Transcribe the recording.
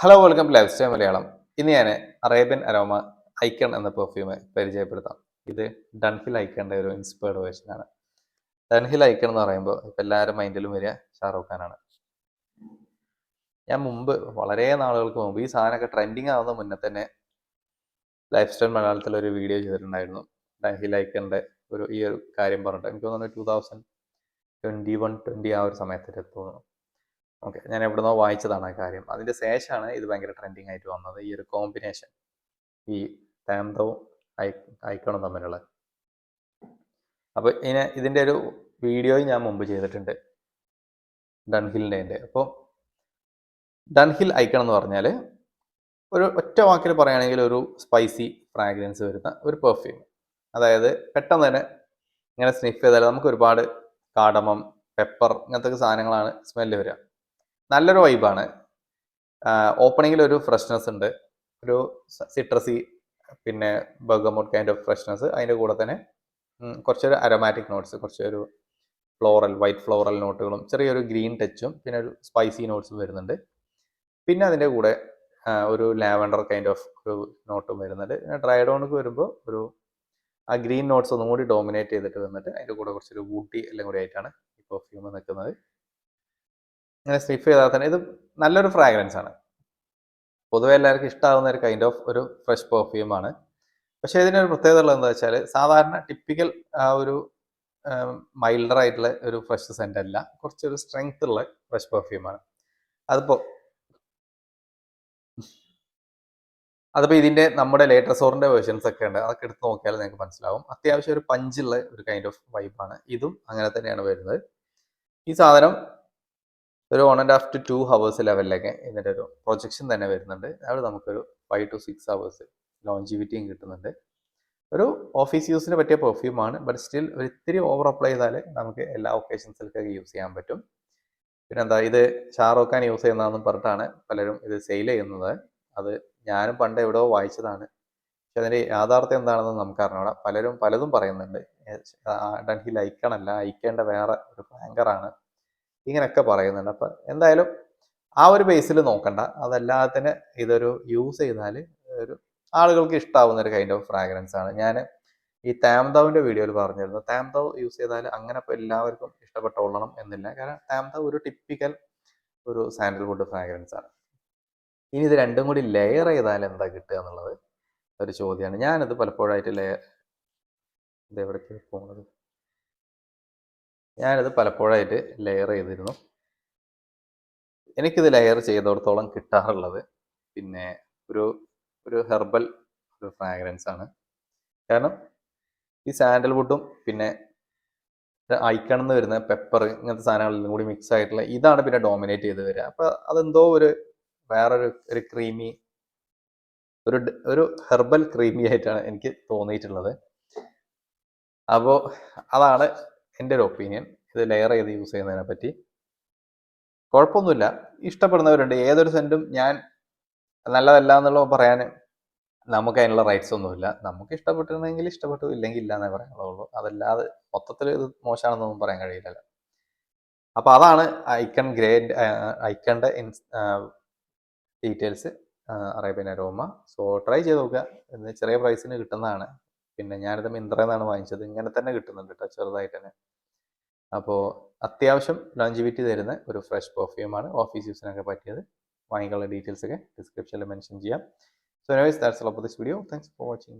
Hello welcome to lifestyle Malayalam. ഇന്ന് ഞാൻ Arabian aroma icon എന്ന പെർഫ്യൂം പരിചയപ്പെടുത്താം. ഇത് ഡൺഹിൽ ഐക്കണിൻ്റെ ഒരു ഇൻസ്പയർഡ് വേർഷനാണ്. ഡൺഹിൽ ഐക്കൺ എന്ന് പറയുമ്പോൾ ഇപ്പം എല്ലാവരും മൈൻഡിലും വരിക ഷാറൂഖ് ഖാനാണ്. ഞാൻ മുമ്പ് വളരെ നാളുകൾക്ക് മുമ്പ് ഈ സാധനമൊക്കെ ട്രെൻഡിങ് ആവുന്ന മുന്നേ തന്നെ ലൈഫ് സ്റ്റൈൽ മലയാളത്തിലൊരു വീഡിയോ ചെയ്തിട്ടുണ്ടായിരുന്നു. ഡൺഹിൽ ഐക്കണിൻ്റെ ഈ ഒരു കാര്യം പറഞ്ഞിട്ട് എനിക്ക് തോന്നുന്നു 2021-20 ആ ഒരു സമയത്ത് തോന്നുന്നു. ഓക്കെ, ഞാൻ എവിടുന്നോ വായിച്ചതാണ് ആ കാര്യം. അതിൻ്റെ ശേഷമാണ് ഇത് ഭയങ്കര ട്രെൻഡിങ് ആയിട്ട് വന്നത്, ഈ ഒരു കോമ്പിനേഷൻ, ഈ താംതവും ഐക്കണും തമ്മിലുള്ള. അപ്പോൾ ഇതിൻ്റെ ഒരു വീഡിയോയും ഞാൻ മുമ്പ് ചെയ്തിട്ടുണ്ട് ഡൺഹിലിൻ്റെ. അപ്പോൾ ഡൺഹിൽ ഐക്കൺ എന്ന് പറഞ്ഞാൽ ഒരു ഒറ്റ വാക്കിൽ പറയുകയാണെങ്കിൽ ഒരു സ്പൈസി ഫ്രാഗ്രൻസ് വരുന്ന ഒരു പെർഫ്യൂം. അതായത് പെട്ടെന്ന് തന്നെ ഇങ്ങനെ സ്നിഫ് ചെയ്താൽ നമുക്ക് ഒരുപാട് കാഡമം, പെപ്പർ ഇങ്ങനത്തെ സാധനങ്ങളാണ് സ്മെല്ല് വരിക. നല്ലൊരു വൈബാണ്. ഓപ്പണിങ്ങിൽ ഒരു ഫ്രഷ്നെസ് ഉണ്ട്, ഒരു സിട്രസി, പിന്നെ ബർഗമോട്ട് കൈൻഡ് ഓഫ് ഫ്രഷ്നെസ്. അതിൻ്റെ കൂടെ തന്നെ കുറച്ചൊരു അരോമാറ്റിക് നോട്ട്സ്, കുറച്ചൊരു വൈറ്റ് ഫ്ലോറൽ നോട്ടുകളും ചെറിയൊരു ഗ്രീൻ ടച്ചും പിന്നെ ഒരു സ്പൈസി നോട്ട്സും വരുന്നുണ്ട്. പിന്നെ അതിൻ്റെ കൂടെ ഒരു ലാവൻഡർ കൈൻഡ് ഓഫ് ഒരു നോട്ടും വരുന്നുണ്ട്. ഡ്രൈ ഡൗണൊക്കെ വരുമ്പോൾ ആ ഗ്രീൻ നോട്ട്സ് ഒന്നും കൂടി ഡോമിനേറ്റ് ചെയ്തിട്ട് വന്നിട്ട് അതിൻ്റെ കൂടെ കുറച്ചൊരു ഊട്ടി എല്ലാം കൂടി ആയിട്ടാണ് ഈ പെർഫ്യൂം നിൽക്കുന്നത്. ഇങ്ങനെ സ്നിഫ് ചെയ്താൽ തന്നെ ഇത് നല്ലൊരു ഫ്രാഗ്രൻസ് ആണ്. പൊതുവെ എല്ലാവർക്കും ഇഷ്ടമാകുന്ന ഒരു കൈൻഡ് ഓഫ് ഒരു ഫ്രഷ് പെർഫ്യൂമാണ്. പക്ഷേ ഇതിനൊരു പ്രത്യേകത ഉള്ളത് എന്താ വെച്ചാൽ, സാധാരണ ടിപ്പിക്കൽ ആ ഒരു മൈൽഡർ ആയിട്ടുള്ള ഒരു ഫ്രഷ് സെൻ്റ് അല്ല, കുറച്ചൊരു സ്ട്രെങ്ത് ഉള്ള ഫ്രഷ് പെർഫ്യൂമാണ്. അതിപ്പോൾ ഇതിൻ്റെ നമ്മുടെ ലേറ്റസോറിൻ്റെ വേർഷൻസ് ഒക്കെ ഉണ്ട്, അതൊക്കെ എടുത്ത് നോക്കിയാൽ നിങ്ങൾക്ക് മനസ്സിലാവും. അത്യാവശ്യം ഒരു പഞ്ചുള്ള ഒരു കൈൻഡ് ഓഫ് വൈബാണ്. ഇതും അങ്ങനെ തന്നെയാണ് വരുന്നത്. ഈ സാധനം ഒരു 1.5 to 2 hours ലെവലിലൊക്കെ ഇതിൻ്റെ ഒരു പ്രൊജക്ഷൻ തന്നെ വരുന്നുണ്ട്. അവിടെ നമുക്കൊരു 5 to 6 hours ലോഞ്ചിവിറ്റിയും കിട്ടുന്നുണ്ട്. ഒരു ഓഫീസ് യൂസിന് പറ്റിയ പെർഫ്യൂമാണ്. ബട്ട് സ്റ്റിൽ ഒരു ഇത്തിരി ഓവർ അപ്ലൈ ചെയ്താൽ നമുക്ക് എല്ലാ ഒക്കേഷൻസിലേക്കൊക്കെ യൂസ് ചെയ്യാൻ പറ്റും. പിന്നെന്താ, ഇത് ഷാറൂഖ് ഖാൻ യൂസ് ചെയ്യുന്നതെന്നും പറഞ്ഞിട്ടാണ് പലരും ഇത് സെയിൽ ചെയ്യുന്നത്. അത് ഞാനും പണ്ട് എവിടെയോ വായിച്ചതാണ്. പക്ഷെ അതിൻ്റെ യാഥാർത്ഥ്യം എന്താണെന്ന് നമുക്ക് അറിഞ്ഞൂടാ. പലതും പറയുന്നുണ്ട്. ഡൺഹിൽ ഐക്കണല്ല, ഐക്കണിൻ്റെ വേറെ ഒരു ഫ്ലാങ്കറാണ്, ഇങ്ങനെയൊക്കെ പറയുന്നുണ്ട്. അപ്പം എന്തായാലും ആ ഒരു ബേസിൽ നോക്കണ്ട. അതല്ലാതെ തന്നെ ഇതൊരു യൂസ് ചെയ്താൽ ഒരു ആളുകൾക്ക് ഇഷ്ടമാവുന്ന ഒരു കൈൻഡ് ഓഫ് ഫ്രാഗ്രൻസ് ആണ്. ഞാൻ ഈ താംതവിൻ്റെ വീഡിയോയിൽ പറഞ്ഞിരുന്നു, താംതവ് യൂസ് ചെയ്താൽ അങ്ങനെ ഇപ്പോൾ എല്ലാവർക്കും ഇഷ്ടപ്പെട്ടോളണം എന്നില്ല. കാരണം താംതവ് ഒരു ടിപ്പിക്കൽ ഒരു സാൻഡൽവുഡ് ഫ്രാഗ്രൻസ് ആണ്. ഇനി ഇത് രണ്ടും കൂടി ലെയർ ചെയ്താൽ എന്താ കിട്ടുക എന്നുള്ളത് ഒരു ചോദ്യമാണ്. ഞാനിത് പലപ്പോഴായിട്ട് ഇതെവിടേക്ക് പോകുന്നത് ഞാനിത് പലപ്പോഴായിട്ട് ലെയർ ചെയ്തിരുന്നു. എനിക്കിത് ലെയർ ചെയ്തിടത്തോളം കിട്ടാറുള്ളത് പിന്നെ ഒരു ഹെർബൽ ഒരു ഫ്രാഗ്രൻസ് ആണ്. കാരണം ഈ സാൻഡൽവുഡും പിന്നെ ഐക്കണെന്ന് വരുന്ന പെപ്പർ ഇങ്ങനത്തെ സാധനങ്ങളെല്ലാം കൂടി മിക്സ് ആയിട്ടുള്ള ഇതാണ് പിന്നെ ഡോമിനേറ്റ് ചെയ്ത് വരിക. അപ്പോൾ അതെന്തോ വേറൊരു ക്രീമി, ഒരു ഹെർബൽ ക്രീമി ആയിട്ടാണ് എനിക്ക് തോന്നിയിട്ടുള്ളത്. അപ്പോൾ അതാണ് എൻ്റെ ഒരു ഒപ്പീനിയൻ ഇത് ലെയർ ചെയ്ത് യൂസ് ചെയ്യുന്നതിനെ പറ്റി. കുഴപ്പമൊന്നുമില്ല, ഇഷ്ടപ്പെടുന്നവരുണ്ട്. ഏതൊരു സെൻറ്റും ഞാൻ നല്ലതല്ല എന്നുള്ളത് പറയാൻ നമുക്ക് അതിനുള്ള റൈറ്റ്സ് ഒന്നുമില്ല. നമുക്ക് ഇഷ്ടപ്പെട്ടിരുന്നെങ്കിൽ ഇഷ്ടപ്പെട്ടു, ഇല്ലെങ്കിൽ ഇല്ല എന്നേ പറയാനുള്ളൂ. അതല്ലാതെ മൊത്തത്തിൽ ഇത് മോശമാണെന്നൊന്നും പറയാൻ കഴിയില്ലല്ലോ. അപ്പോൾ അതാണ് ഐക്കണിൻ്റെ details, Arabian aroma. So try ചെയ്ത് നോക്കുക. ഇന്ന് ചെറിയ പ്രൈസിന് കിട്ടുന്നതാണ്. പിന്നെ ഞാനിത് മിന്ത്രയിൽ നിന്നാണ് വാങ്ങിച്ചത്. ഇങ്ങനെ തന്നെ കിട്ടുന്നുണ്ട് കേട്ടോ, ചെറുതായിട്ട് തന്നെ. അപ്പോൾ അത്യാവശ്യം ലോഞ്ചിവിറ്റി തരുന്ന ഒരു ഫ്രഷ് പെർഫ്യൂമാണ്. ഓഫീസ് യൂസിനൊക്കെ പറ്റിയത്. വാങ്ങിക്കാനുള്ള ഡീറ്റെയിൽസ് ഒക്കെ ഡിസ്ക്രിപ്ഷനിൽ മെൻഷൻ ചെയ്യാം. So anyways, that's all about this video. Thanks for watching.